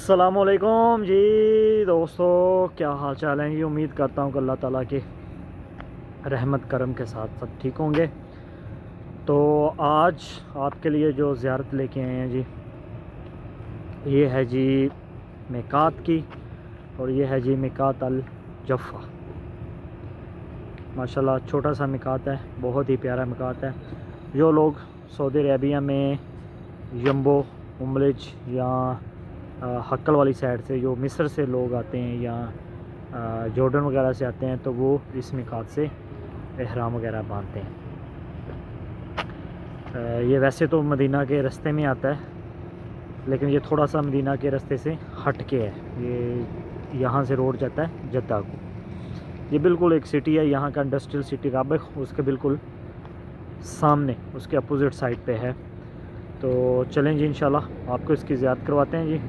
अस्सलामुअलैकुम जी दोस्तों, क्या हाल चाल है जी। उम्मीद करता हूँ कि अल्लाह ताला के रहमत करम के साथ सब ठीक होंगे। तो आज आपके लिए जो ज़ियारत लेके आए हैं जी, ये है जी मिकात की, और ये है जी मिकात अल जफ़ा। माशाल्लाह छोटा सा मिकात है, बहुत ही प्यारा मिकात है। जो लोग सऊदी अरेबिया में यम्बो उमलिज या हक्कल वाली साइड से, जो मिस्र से लोग आते हैं या जॉर्डन वगैरह से आते हैं, तो वो इस मिकात से एहराम वगैरह बांधते हैं। ये वैसे तो मदीना के रास्ते में आता है, लेकिन ये थोड़ा सा मदीना के रास्ते से हट के है। ये यहाँ से रोड जाता है जद्दा को। ये बिल्कुल एक सिटी है, यहाँ का इंडस्ट्रियल सिटी राबिक, उसके बिल्कुल सामने उसके अपोजिट साइड पे है। तो चलें जी, इंशाल्लाह आपको इसकी ज़ियारत करवाते हैं जी।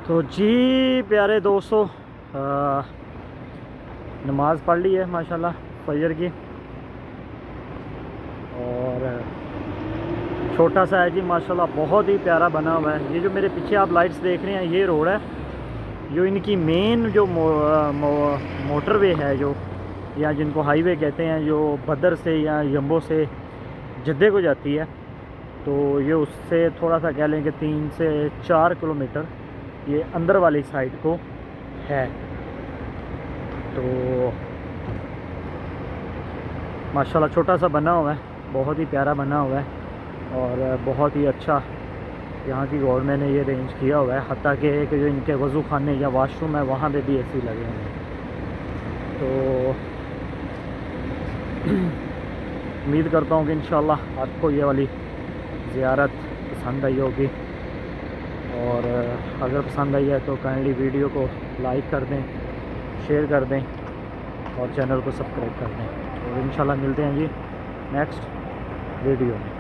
तो जी प्यारे दोस्तों, नमाज़ पढ़ ली है माशाल्लाह फजर की, और छोटा सा है जी माशाल्लाह, बहुत ही प्यारा बना हुआ है। ये जो मेरे पीछे आप लाइट्स देख रहे हैं, ये रोड है जो इनकी मेन जो मोटरवे है, जो या जिनको हाईवे कहते हैं, जो बदर से या यम्बो से जद्दे को जाती है। तो ये उससे थोड़ा सा कह लें कि 3 से 4 किलोमीटर ये अंदर वाली साइड को है। तो माशाल्लाह छोटा सा बना हुआ है, बहुत ही प्यारा बना हुआ है, और बहुत ही अच्छा यहाँ की गवर्नमेंट ने ये अरेंज किया हुआ है। हत्ता कि जो इनके वज़ू खाने या वाशरूम है, वहाँ पे भी एसी लगे हुए हैं। तो उम्मीद करता हूँ कि इंशाल्लाह आपको ये वाली ज़ियारत पसंद आई होगी, और अगर पसंद आई है तो काइंडली वीडियो को लाइक कर दें, शेयर कर दें, और चैनल को सब्सक्राइब कर दें। और इंशाल्लाह मिलते हैं जी नेक्स्ट वीडियो में।